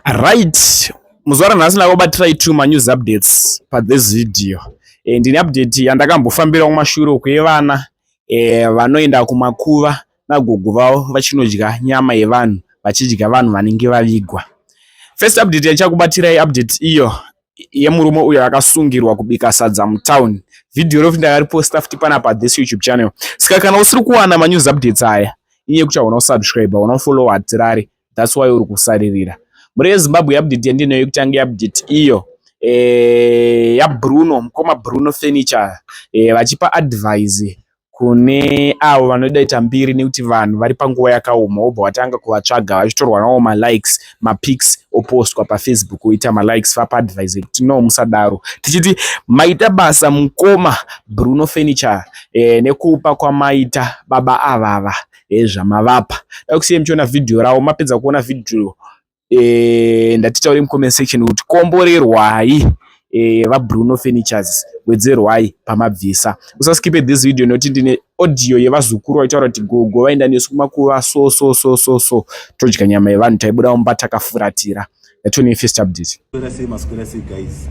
Right, muzvara nhasi ndakubatira 2 manews updates this video. Ndine update yandakambofambira kumashure kwevana vanoenda kumakuva nagogo vavo vachinodya nyama yevanhu vachidya vanhu vanenge vavigwa. First update yandichakubatirai update iyo yemurume uyo akasungirwa kubika sadza mutown. Video rofu ndakariposta futi panapa this YouTube channel. Saka kana usiri kuwana manews updates aya, iye kuti hauna kusubscribe, hauna follow atirari, that's why uri kusaririra. Muri Zimbabwe update yandinayo kutanga update iyo ya Bruno, mukoma Bruno Furniture, vachipa advice kune avo vanodaita mbiri nekuti vanhu vari panguva yakaoma obva watanga kuvatsvaga vachitorwa nawo malikes mapics opostwa paFacebook oita malikes vapa advice kuti no musadaro, tichiti maita basa mukoma Bruno Furniture nekupa kwamaita baba avava zvamavapa. Dakusiye muchiona video ravo, mapedza kuona video ndatitaure mucomment section kuti komborerwai vaBruno Furnitures, wedzerwai pamabvisa. Usaskipe this video noti ndine audio yevazukuru vaitaura kuti gogo vaenda nesu kumakuva so todya nyama yevanhu taibuda mumba takafuratira. Yatoni first update. Maswera sei guys,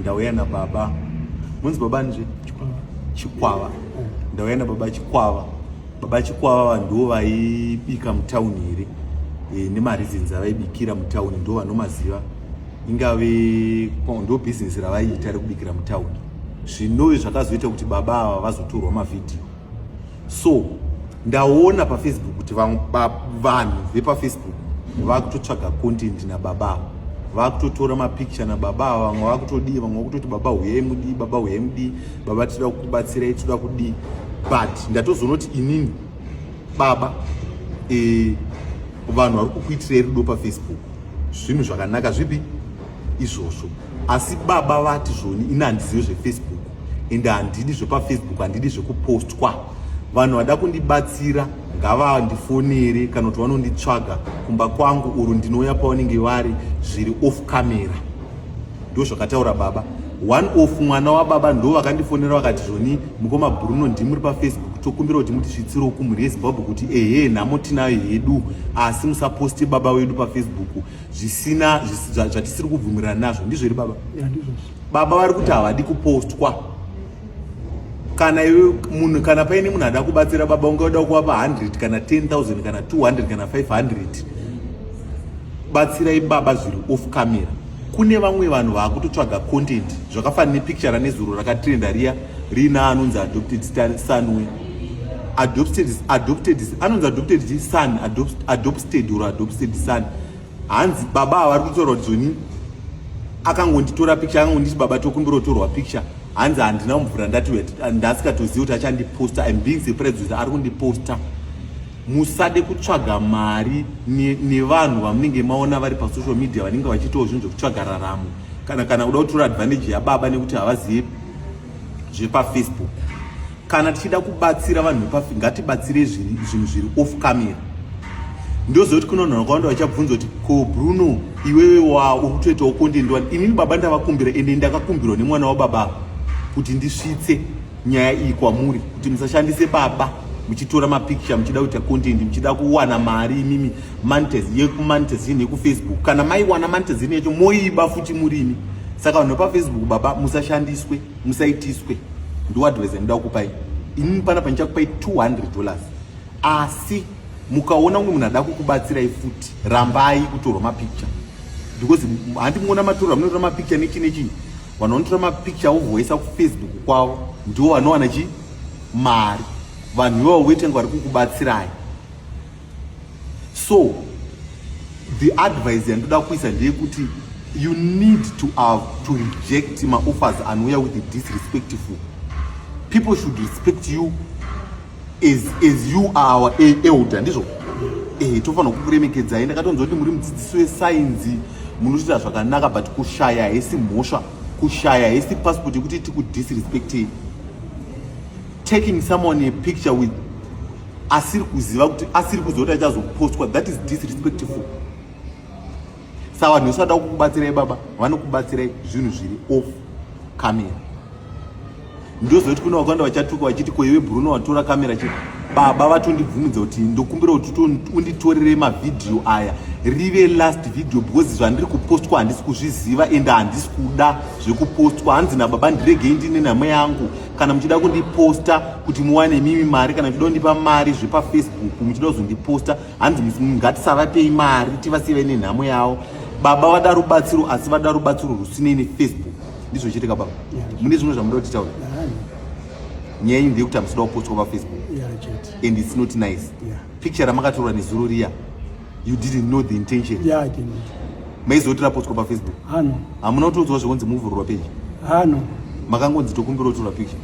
ndauya nababa munzi baba nje Chikwava, ndauya nababa Chikwava. Baba Chikwava ndo vaibika mutown here nemareasons avaibikira mutown ndo vanomaziva, ingave ndo business ravaiita rekubikira mutown. Zvino zvakazoita kuti baba ava vazotorwa mavhidhiyo. So ndaona paFacebook kuti vanhu vepafacebook vakutotsvaga content nababa ava, vakutotora mapicture nababa ava, vamwe vakutodii, vamwe vakutoti baba huyai mudii, baba huyai mudii, baba tinoda kukubatsirai, tinoda kudii. But ndatozonoti inini baba vanhu vari kukuitirai rudo paFacebook, zvinhu zvakanaka zvipi izvozvo. Asi baba vati zvoni ini handizivi zveFacebook ende handidi zvepaFacebook, handidi zvekupostwa. Vanhu vada kundibatsira ngavandifonere kana kuti vanonditsvaga kumba kwangu uru ndinouya pavanenge vari zviri off camera. Ndo zvakataura baba. One off mwana wababa ndo vakandifonera vakati zvoni mukoma Bruno ndimuri paFacebook, tokumbira kuti mutisvitsire kumhuri yeZimbabwe kuti nhamo tinayo yedu asi musaposte baba wedu paFacebook zvisina zvatisiri kubvumirana nazvo. Ndizvo iri baba? Baba vari kuti havadi kupostwa. Kana iwe munhu, kana paine munhu ada kubatsira baba ungada kuvapa 100 kana 10,000 kana 200 kana 500, batsirai baba zviri off camera. Kune vamwe vanhu vakutotsvaga content zvakafanana nepicture nezuro rakatrenda riya rina anonzi adopted son, adopted anonzi adopted son, adopted or adopted son. Hanzi baba avari kutorwa dzoni akangonditora picture, akangonditi baba tokumbira kutorwa picture, hanzi handina mvura ndasikatozivi kuti achandiposta. I'm being surprised kuti ari kundiposta. Musade kutsvaga mari nevanhu vamunenge maona vari pasocial media vanenge vachitawo zvinhu zvekutsvaga raramo kana kuda kutora advantage yababa nekuti havazivi zvepaFacebook. Kana tichida kubatsira vanhu ngatibatsire zvinhu zviri off camera. Ndozoti kuno vanhu vakawanda vachabvunza kuti ko Bruno iwewe uri kutoitawo content wani. Inini baba ndavakumbira ende ndakakumbirwa nemwana wababa kuti ndisvitse nyaya iyi kwamuri kuti musashandise baba muchitora mapicture muchida kuita content muchida kuwana mari imimi monetization yekuFacebook. Kana maiwana monetization yacho moiba futi murimi. Saka vanhu paFacebook baba musashandiswe, musaitiswe. Ndo advice ndoda kukupai. Inini panapa ndichakupai $200. Asi mukaona umwe munhu ada kukubatsirai futi, rambai kutorwa mapicture. Because handimuona matora munotora mapicture nechi vanotora mapicture ovoisa kuFacebook kwavo ndo vanowana mari. Vanhu ivo wetenga vari kukubatsirai. So the advice yandoda kuisa ndeyekuti you need to reject ma-offers anouya with the disrespectful. People should respect you as you are our elder. Ndizvo tofanira kukuremekedzai. Ndakatonzwa kuti muri mudzidzisi wesainzi munoita zvakanaka, but kushaya haisi mhosva, kushaya haisi passport yekuti tikudisrespectei. Taking someone a picture with asiri kuziva kuti asiri kuzota achazopostwa, that is disrespectful. Saka vanhu vasada kukubatsirai baba, vanokubatsirai zvinhu zviri off camera. Ndozoti kuna vakawanda vachatuka vachiti ko iwe Bruno watora kamera chete. baba vatondibvumidza kuti ndokumbira kuti unditorere mavhidhiyo aya rive last video because zvandiri kupostwa handisi kuzviziva ende handisi kuda zvekupostwa. Hanzi nababa ndiregei ndine nhamo yangu, kana muchida kundiposta kuti muwane mimi mari, kana muchida kundipa mari zvepafacebook muchida kuzondiposta, hanzi ngatisavapei mari tivasive nenhamo yavo. Baba vada rubatsiro asi vada rubatsiro rusinei nefacebook. Ndizvo chitika baba. Mune zvimwe zvamuda kuti taura? Nyaya iyi ndeyekuti hamusida kupostwa pafacebook and it's not nice. Picture ramakatorwa nezuro riya, you didn't know the intention. Maizoti rapostwa pafacebook? Hamuna kutodzwa zvekunzi muvhurwa page? Makangonzi tokumbira kutorwa picture?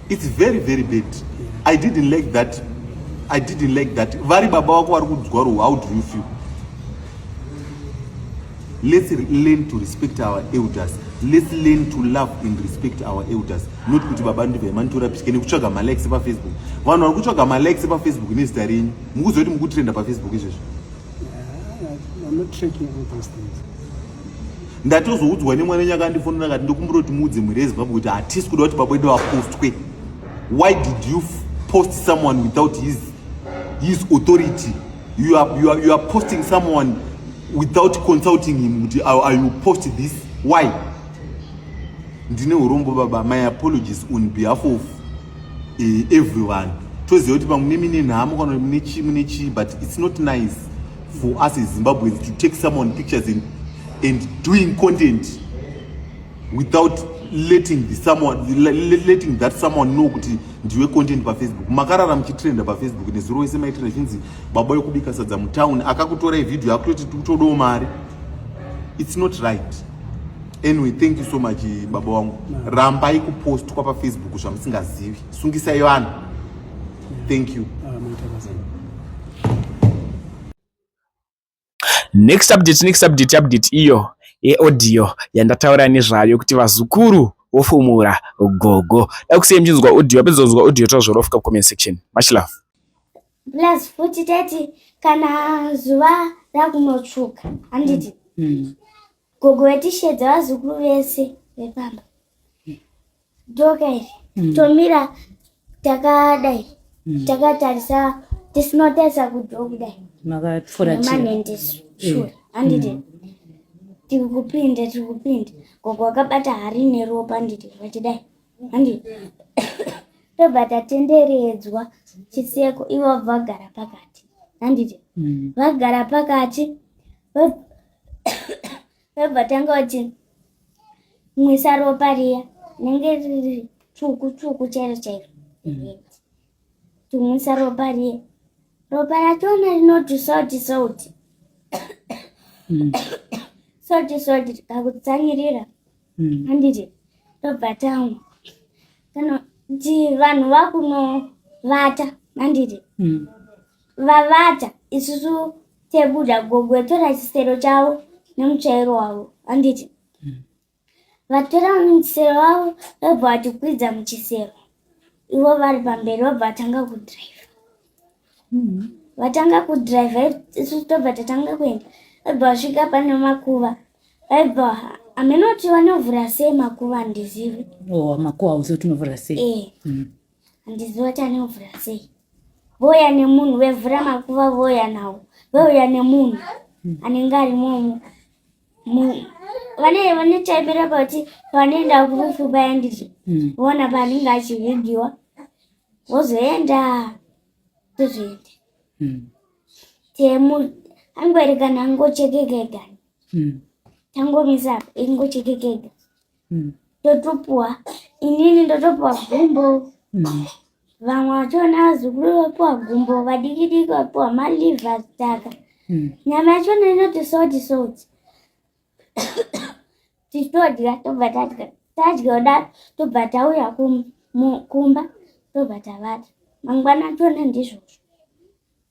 It's very very bad. I didn't like that. Vari baba wako vari kudzwa ro, how do you feel? Let's learn to respect our elders. Let's learn to love and respect our elders. Not kuti baba ndive mantora pishike nekutsvaga malikes pafacebook. Vanhu vari kutsvaga malikes pafacebook nezita renyu. Mukuzoti mukutrenda pafacebook izvezvo. I'm not tracking all those things. Ndatozoudzwa nemwana nyaka andifonera akati ndokumbira kuti muudze mwiri yeZimbabwe kuti hatisi kuda kuti baba wedu vapostwe. Why did you post someone without his authority? You are posting someone without consulting him. Are you post this? Why? Ndine urombo baba. My apologies on behalf of everyone. Toziva kuti pamwe mine nhamo kana mune chi, but it's not nice for us as Zimbabweans to take someone pictures and doing content without letting that someone know kuti ndiwe content pafacebook. Makarara muchitrenda pafacebook nezuro wese maitira zvinzi baba yokubika sadza mutown akakutorai video yako kuti utodawo mari. It's not right. Anyway, thank you so much baba wangu. Rambai kupostwa pafacebook zvamusingazivi. Sungisai vanhu. Thank you. Next update iyo audio yandataura nezvayo kuti vazukuru vofumura gogo. Dakusei mchinzwa audio, apedzonzwa audio tozvorofika comment section. Much love. Plus futi teti kana zuva rakunotsvuka handiti gogo vetishedza vazukuru vese vepamba ndokairi tomira takadai takatarisa tisinotarisa kudho kudai nemanhendesi shure handiti tikupinde gogo akabata hari neropa handiti vachidai handiti tobva tatenderedzwa chiseko ivo vagara pakati handiti vagara pakati vobva tanga kuti mwisa ropa riya nenge riri tsvuku chairo tumwisa ropa riya ropa rachona rinoti sauti kakutsanyirira handiti tobva tamwa kana kuti vanhu vakunovata handiti vavata isusu tebuda gogo etora chisero chavo nemutsvairo wavo handiti vatora muchisero wavo vobva vatikwidza muchisero ivo vari pamberi vobva vatanga kudhiraivha isusu tobva tatanga kuenda vobva vasvika pane makuva vaibva aminoti vanovhura sei makuva handizivi. Makuva usoti unovhura sei? Handizivi kuti anovhura sei. Voya nemunhu vevhura makuva voya nawo vouya nemunhu anenge ari momo vane chaimira pauti vanoenda kurufu paya nditi vona paanenge achivigiwa vozoenda tozoenda temu angwerekana angochekekega tangomisa ingochekekega totopuwa inini ndotopuwa gumbo vamwe vachona vazukuru vapuwa gumbo vadikidiki vapuwa maliva taka nyama yachona inoti sauti titodya tobva tadya kudaro tobva tauya kumba tobva tavata mangwana achona ndizvozvo.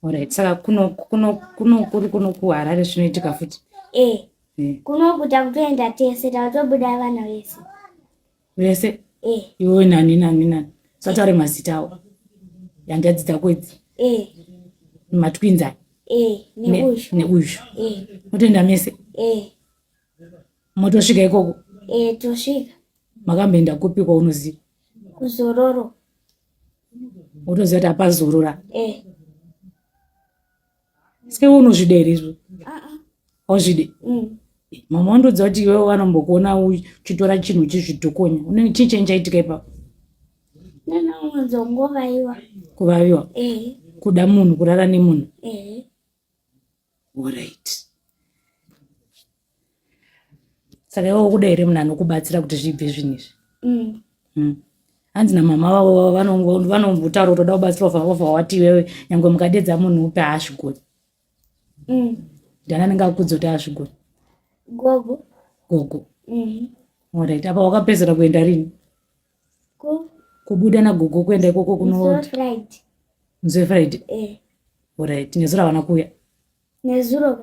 Alright, saka kuno kuHarare zvinoitika futi? Kunokuta kutoenda tese tatobuda vana vese iwe nani sataure mazita avo yangadzi dzako idzi matwins neuzvo motoenda mese motosvika ikoko? Tosvika. Makamboenda kupi kwaunoziva? Kuzororo. Wotoziva kuti apazorora. Sike unozvida here izvo? Hauzvide? Mama wandoziva kuti iwewe vanombokuona uchitora chinhu uchizvidhokonya. Unenge chii chaitika ipapo? Ndanongovaiwa. Kuvaviwa? Kuda munhu, kurara nemunhu? Alright. Saka iwewe kuda here munhu anokubatsira kuti zvibve zvinhu izvi? Hanzi namama vavo vanombotaura kuti toda kubatsirwa wati iwewe nyangwe mukadedza munhu upe haasvigoni. Ndani anenge akudza kuti haasvigoni? Gogo. Alright. Apa wakapedzera kuenda rini? Kubuda nagogo kuenda ikoko kuno Nzwe Friday. Alright. Nezuro havana kuuya? Nezuro?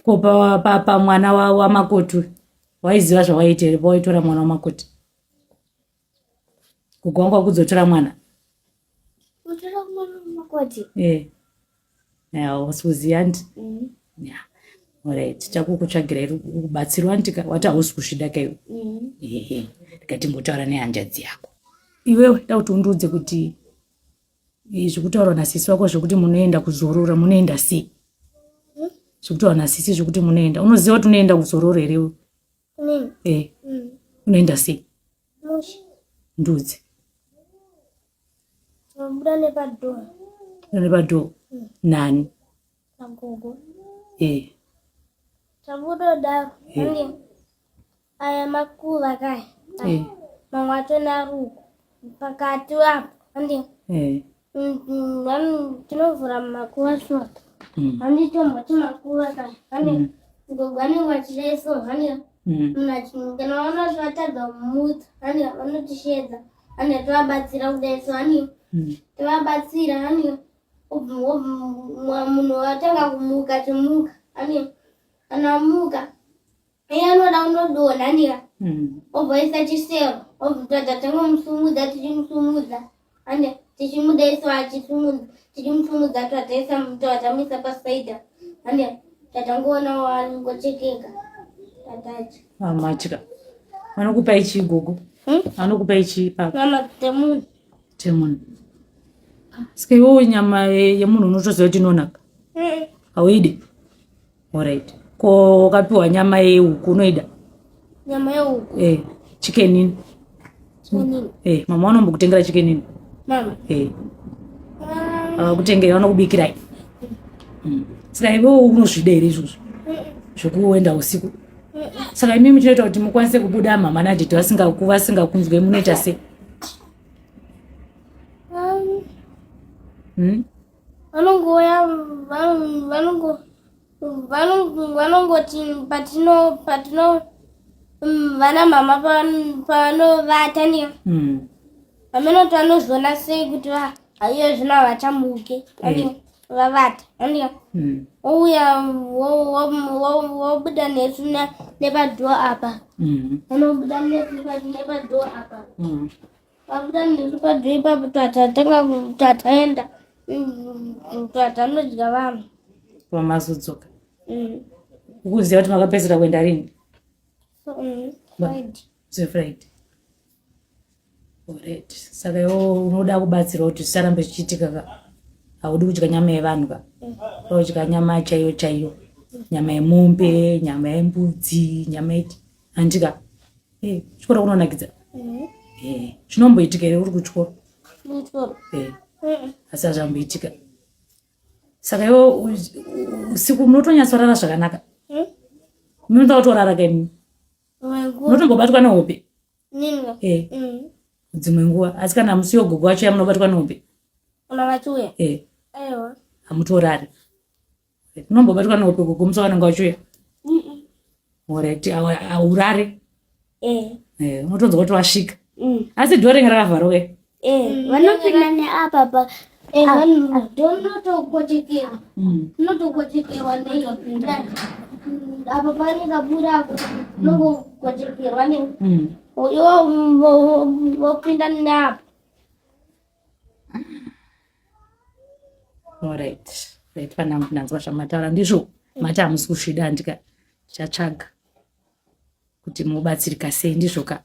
Ko pa mwana waMakotu waiziva zvawaiita here pawaitora mwana waMakoti? Gogo wangu akuzotora mwana? Kutora mwana waMakoti? Wasuziya ndi? Alright. Chakukutsvagira here kubatsirwa ntika wati hausi kusvida kaiwe? Ndikati mbotaura nehanzvadzi yako. Iwewe dauti undiudze kuti zvekutaurwa nasisi wako zvekuti munoenda kuzorora munoenda sei? Zvekutaurwa nasisi zvekuti munoenda unoziva kuti unoenda kuzorora here? Unoenda sei? Ndiudze. Tabuda nepadhoo. Nepadhoo? Nani? Nagogo. Tabuda daro. Aya makuva kai. Mamwe atona ruko. Pakati wapo. Tinovhura makuva shota. Handitombo makuva kai. Gogo anenge achireso. Kana zvatadza kumutsa. Vanotishedza. Tovabatsira kudeso. Tovabatsira. Munhu atanga kumuka timuka. Anamuka. Anoda unodonha. Obvaisa chisero. Tatanga kumusumudza tichimusumudza. Tichimudaiswa achisumudza. Tichimusumudza tatamisa pasaidha. Tatangoona wangochekeka. Tatachi. Matya. Vanokupai chii gogo? Vanokupai chii papa? Mama temunhu. Saka iwewe nyama yemunhu unotoziva kuti inonaka? Hauidi? Alright. Ko ukapiwa nyama yehuku unoida? Nyama yehuku? Chicken nini? Mama wanombokutengera chicken nini? Mama? Kutengera vanokubikirai? Saka iwewe unozvida here izvozvo? Zvokuenda usiku? Saka imimi tinoita kuti mukwanise kubuda mama nadhiti vasingakunzwe munoita sei? Vanongoya vanongoti patino vana mama pavanovata niyo. Vamenoti vanozona sei kuti haiyo zvino havachamuke vavata. Ouya wobuda nesu nepadhoo apa. Vanobuda nesu nepadhoo apa. Vabuda nesu padhoo ipapo tataenda. Tatanodya vanhu. Pamazodzoka. Ukuziva kuti makapedzera kuenda rini? Friday. Alright. Saka iwe unoda kubatsira kuti zvisarambe zvichiitika. Haudi kudya nyama yevanhu ka? Kudya nyama chaiyo. Nyama yemombe, nyama yembudzi, nyama iti. Handika? Chikora kunonakidza? Zvinomboitika here uri kuchikora? Asi hazvamboitika. Saka iwe usiku munotonyatsorara zvakanaka? Munoda kutorara kanini? Munotombobatwa nehope? Dzimwe nguva. Asi kana musiwo gogo wacho yamunobatwa nehope? Unavachuya? Hamutorari. Unombobatwa nehope gogo musi wanenge wachuya? Alright. Haurari? Unotonzwa kuti wasvika? Asi dhoo ringe rakavharwa? Vanopinda neapa ndonotokochekerwa. Unotokochekerwa neipinda. Apa panenge buda nongokochekerwa vopinda neapa. Alright. Panangu nanzwa zvamataura ndizvo. Mati hamusi kusvida ndika chatsvaga kuti mubatsirika sei ndizvo ka.